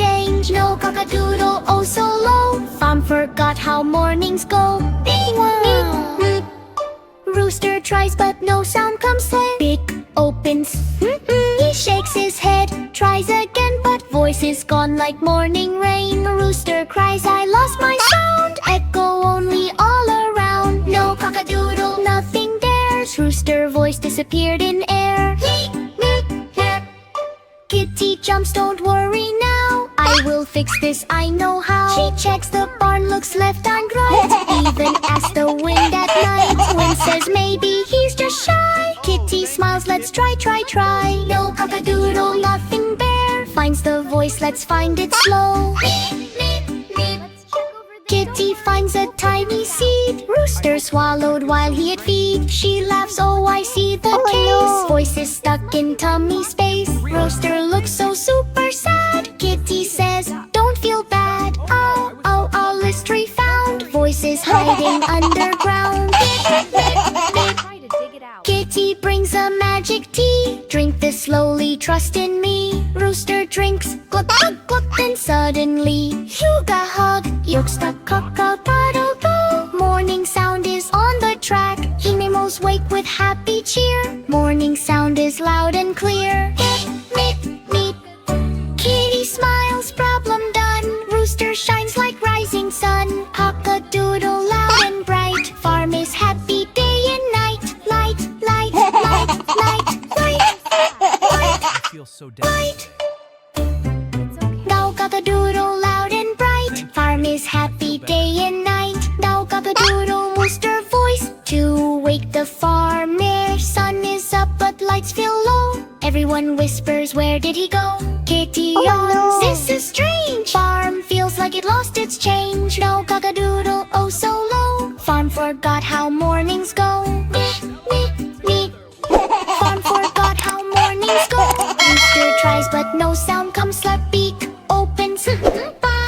change. No cock-a-doodle, oh so low. Farm forgot how mornings go. Beep, wow. Beep, beep. Rooster tries but no sound comes. Beak opens. He shakes his head, tries again, but voice is gone like morning rain. Rooster cries, I lost my sound. Echo only all around. No cock-a-doodle, nothing dares. Rooster voice disappeared in air. Kitty jumps, don't worry now. I will fix this, I know how. She checks the barn, looks left and right. Even asks the wind at night. Wind says maybe he's just shy. Kitty smiles, let's try. No cock-a-doodle, nothing bear. Finds the voice, let's find it slow. Kitty finds a tiny seed. Rooster swallowed while he ate feed. She laughs, oh I see the case. Voice is stuck in tummy space. Rooster looks so super sad. Kitty says, don't feel bad. Oh, a mystery found. Voice is hiding underground. Kitty brings a magic tea. Drink this slowly, trust in me. Rooster drinks, gluck, gluck, gluck. Then suddenly, Huga hug. Yolk stuck, cock-a-doodle. Morning sound is on the track. Animals wake with happy cheer. Morning sound is loud and clear. Meep. Kitty smiles, problem done. Rooster shines like rising sun. Cock-a-doodle loud and bright. Farm is happy day and night. Light. Feels so down. Now cock-a-doodle loud and bright. Farm is happy day and night. Now cock-a-doodle rooster voice to wake the farmer. Sun is up but lights feel low. Everyone whispers, where did he go? Kitty yawns, this is strange. Farm feels like it lost its change. Now cock-a-doodle, oh so low. Farm forgot how mornings go. Meep. Farm forgot how mornings go. Rooster tries but no sound comes. Beak opens.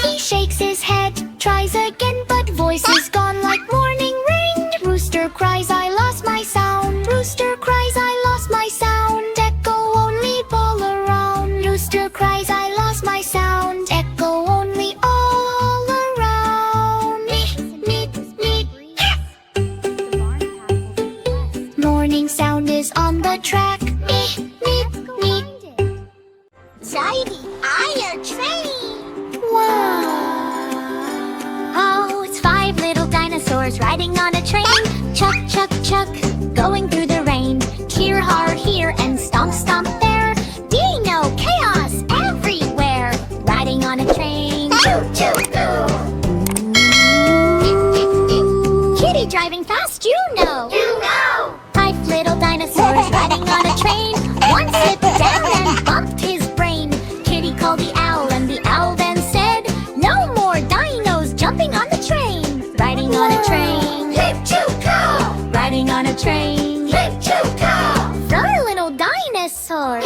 He shakes his head, tries again, but voice is gone like morning rain. Rooster cries, I lost my sound. Rooster cries, I lost my sound. Echo only all around. Rooster cries, I lost my sound. Echo only all around. Meep. Morning sound is on the track. Meep. Tidy iron train. Wow. Oh, it's 5 little dinosaurs riding on a train. Chuck, going through the rain. Here, here, and stomp there. Dino, chaos everywhere. Riding on a train. Choo. Kitty driving fast, you know. 5 little dinosaurs riding on a train. One slipped down and bumped his brain. Kitty called the owl, and the owl then said, no more dinos jumping on the train. Riding on a train. Riding on a train. 4 little dinosaurs.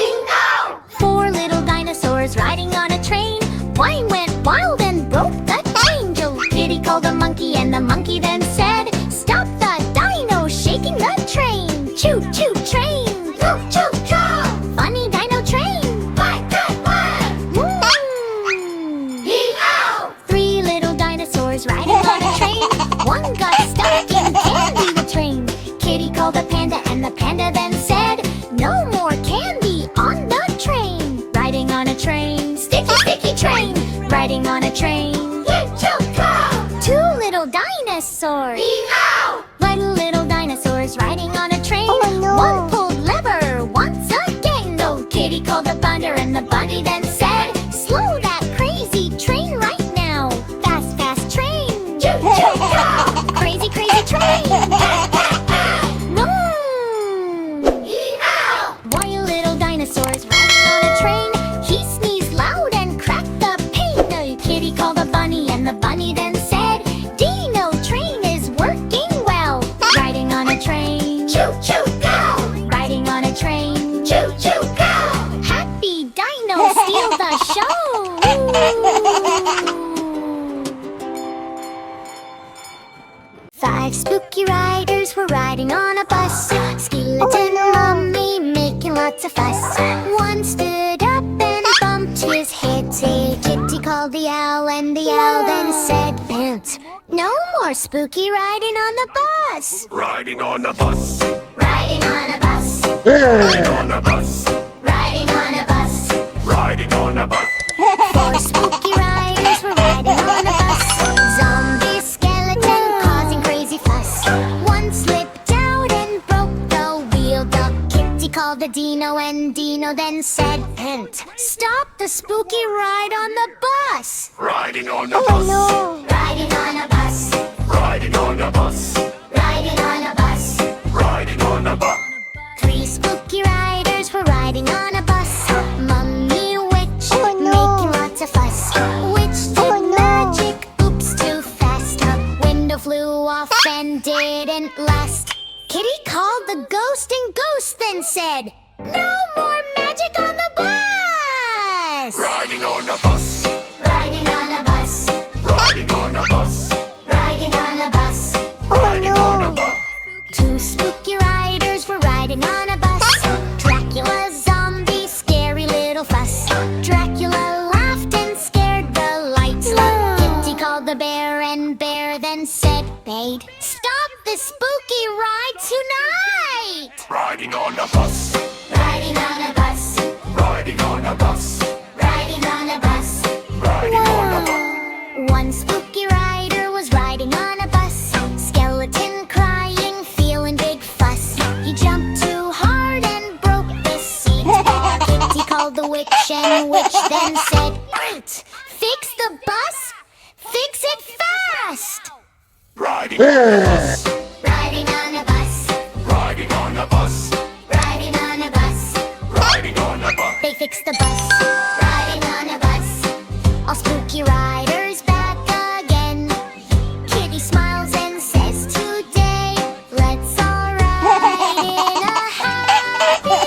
4 little dinosaurs riding on a train. One went wild and broke the chain. Kitty called the monkey, and the monkey then said, stop the dino shaking the train. Choo train. Funny dino train. 3 little dinosaurs riding on a train. One got stuck in candy the train. Kitty called the panda, and the panda then said, no more candy on the train. Riding on a train. Sticky train. Riding on a train. 2 little dinosaurs. Little dinosaurs riding on a train. One pulled lever once again. No, Kitty called the bunder, and the bunny then said, slow that crazy train right now. Fast train. Crazy train. One little dinosaurs riding on a train. He sneezed loud and cracked the pane. No, Kitty called the bunny, and the bunny then said, Dino train is working well. Riding on a train. Go. Riding on a train. Go. Happy Dino steal the show. 5 spooky riders were riding on a bus. Skeleton mummy making lots of fuss. One stood up and bumped his head. Kitty, Kitty called the owl, and the owl then said, "Pant, no more spooky riding on the bus." Riding on a bus. Riding on a bus. Riding on a bus. Riding on a bus. Riding on a bus. Four spooky riders were riding on a bus. Zombie skeleton causing crazy fuss. One slipped out and broke the wheel. The kitty called the Dino, and Dino then said, "Pant, stop the spooky ride on the bus." Riding on a bus. Riding on a bus. Riding on a bus. Riding on a bus. Riding on a bus. Three spooky riders were riding on a bus. Mummy witch making lots of fuss. Witch did magic, oops, too fast. Her window flew off and didn't last. Kitty called the ghost, and ghost then said, "No more magic on the bus." Riding on a bus. Riding on a bus. Riding on a bus. Riding on a bus. Riding on a bus. Two spooky riders were riding on a bus. Dracula, zombie, scary little fuss. Dracula laughed and scared the lights. Kitty called the bear, and bear then said, "Babe, stop this spooky ride tonight." Riding on a bus. Riding on a bus. Riding on a bus. Riding on a bus. Riding on a bus. One spooky rider was riding on a bus. Skeleton crying, feeling big fuss. He jumped too hard and broke the seat. Kitty called the witch, and witch then said, "Aunt, fix the bus, fix it fast." Riding on a bus. Riding on a bus. Riding on a bus. Riding on a bus. Riding on a bus. They fixed the bus. Riding on a bus. All spooky riders back again. Kitty smiles and says, "Today, let's all ride in a happy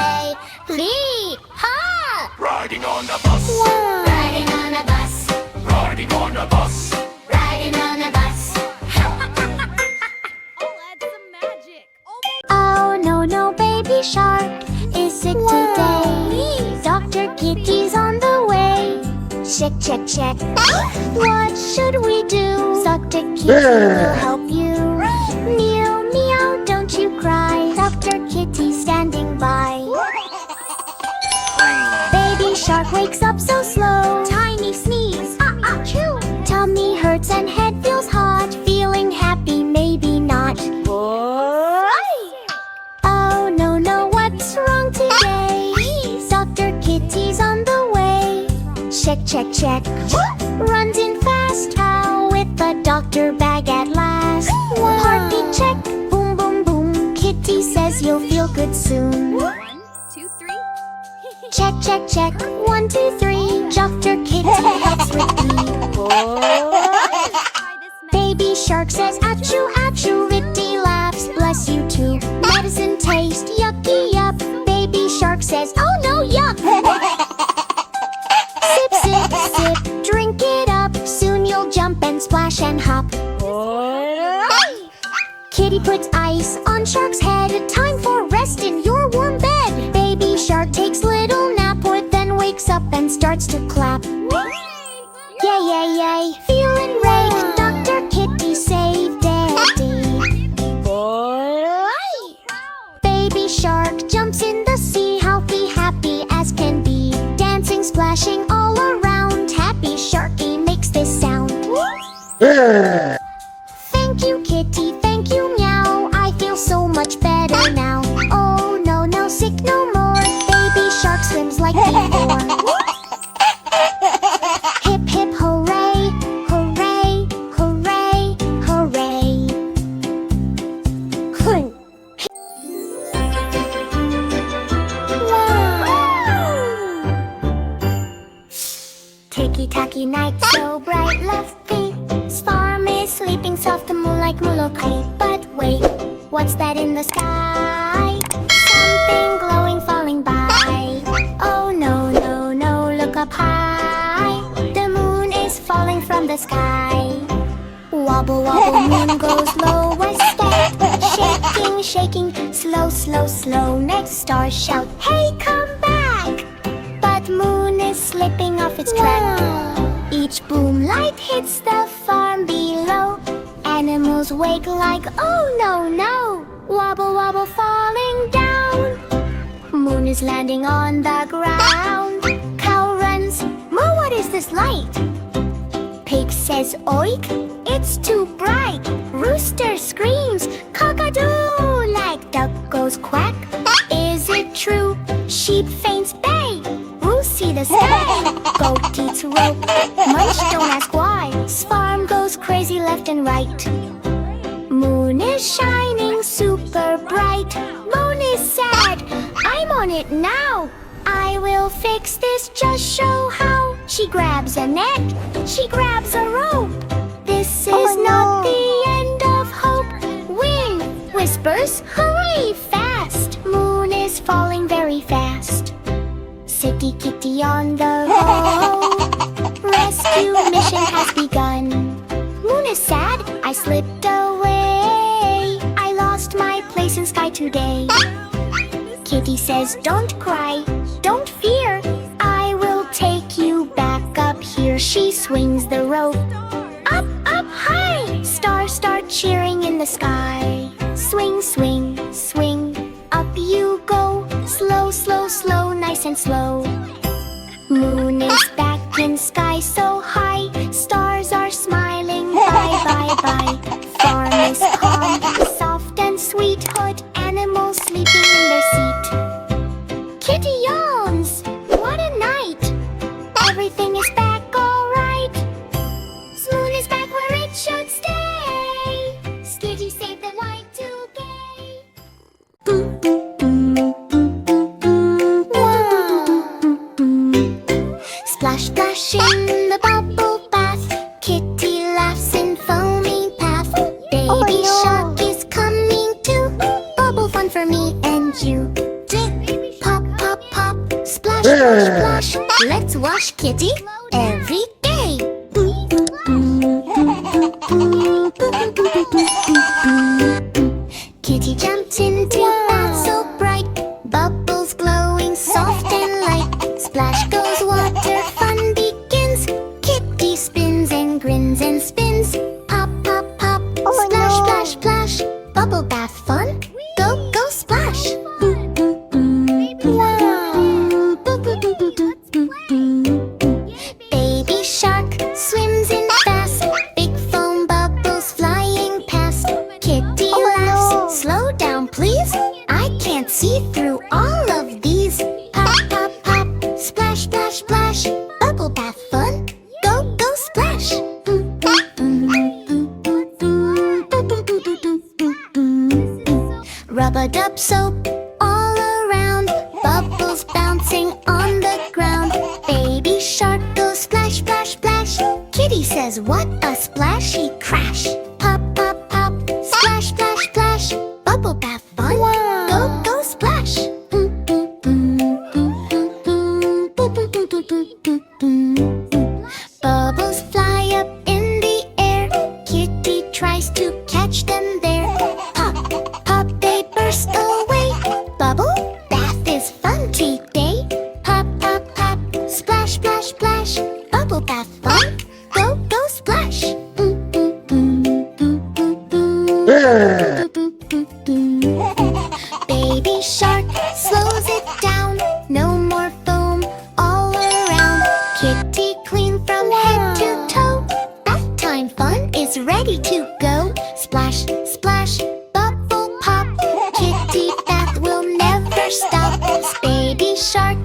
way." Lee, ha! Riding on a bus. Riding on a bus. Riding on a bus. Riding on a bus. Oh no, no, baby shark is sick today. Dr. Kitty's on the way. Check, check, check. What should we do? Dr. Kitty will help you. Meow, meow, don't you cry. Dr. Kitty standing by. Baby shark wakes up so slow. Tiny sneeze, achoo. Tummy hurts and head feels hot. Feeling happy, maybe not. Oh no, no, what's wrong today? Dr. Kitty's on the way. Check, check, check. Runs in fast. How with the doctor bag at last. Heartbeat check. Boom, boom, boom. Kitty says you'll feel good soon. 1, 2, 3. Check, check, check. 1, 2, 3. Dr. Kitty helps with me. Baby shark says, "Achoo, achoo." Ritty laughs, "Bless you too." Medicine taste, yucky, yup. Baby shark says, "Oh no, yuck." Sip, sip, sip, drink it up. Soon you'll jump and splash and hop. Kitty puts ice on shark's head. Time for rest in your warm bed. Baby shark takes little nap, or then wakes up and starts to clap. Yay, yay, yay, feeling great. Dr. Kitty saved Daddy. Baby shark jumps in the sea, healthy, happy as can be. Dancing, splashing all around. Happy Sharky makes this sound. Thank you, Kitty, thank you, meow. I feel so much better now. Oh no, no, sick no more. Baby shark swims like before. Hip, hip, hooray, hooray, hooray, hooray. Ticky-tacky night, so bright, lovely. Farm is sleeping soft, the moonlight mulokay. But wait, what's that in the sky? Something glowing falling by. Oh no, no, no, look up high. The moon is falling from the sky. Wobble, wobble, moon goes low, a step. Shaking, is shaking. Slow, slow, slow. Next stars shout, hey, come back! But Moon is slipping off its track. Each boom light hits the farm below. Animals wake like, oh no, no! Wobble, wobble, falling down. Moon is landing on the ground. Cow runs, Moo, what is this light? Pig says, oik, it's too bright. Rooster screams, cock-a-doodle, like duck goes quack. Is it true? Sheep faints bay. Woo, see the sky. Goat eats rope. Munch, don't ask why. Farm goes crazy left and right. Moon is shining super bright. Moon is sad. I'm on it now. I will fix this, just show how. She grabs a net, she grabs a rope. This is not the end of hope. Wind whispers, hurry fast. Moon is falling very fast. City kitty on the road. Rescue mission has begun. Moon is sad, I slipped away. I lost my place in sky today. Kitty says, don't cry, don't fear. I will take you back up here. She swings the rope. Up, up, high! Stars start cheering in the sky. Swing, swing, swing. Up you go. Slow, slow, slow, nice and slow. Moon is back in sky so high. Stars are smiling. Bye, bye, bye. Farm is calm, soft and sweet. Hood animals sleeping in their seat. Kitty yawns. What a night. Everything is back alright. Moon is back where it should stay. Skitty saved the Y2K. Splash, splash in the bubble bath. Kitty laughs in foamy path. Baby shark is coming too. Bubble fun for me and you. Pop, pop, pop. Splash, splash, splash. Let's wash Kitty every day. Kitty jumped into bath so bright. Bubbles glowing soft and light. Splash goes water, fun begins. Kitty spins and grins and spins. Pop, pop, pop. Splash, splash, splash. Bubble bath fun. Go, go, splash. Baby shark swims in fast. Big foam bubbles flying past. Kitty laughs. Slow down, please. I can't see through all of these. Pop, pop, pop. Splash, splash, splash. Bubble bath fun. Go, go, splash. Rub-a-dub soap all around. Bubbles bouncing on the ground. Baby shark goes splash, splash, splash. Kitty says, what a splashy crash. Pop, pop, pop. Splash, splash, splash. Bubble bath fun. Go, go, splash. Bubbles fly up in the air. Kitty tries to catch them there. Pop, pop, they burst away. Bubble bath is fun today. Pop, pop, pop. Splash, splash, splash. Bubble bath fun. Go, go, splash. Baby shark slows it down. No more foam all around. Kitty clean from head to toe. Bath time fun is ready to go. Splash, splash, bubble pop. Kitty bath will never stop. Baby shark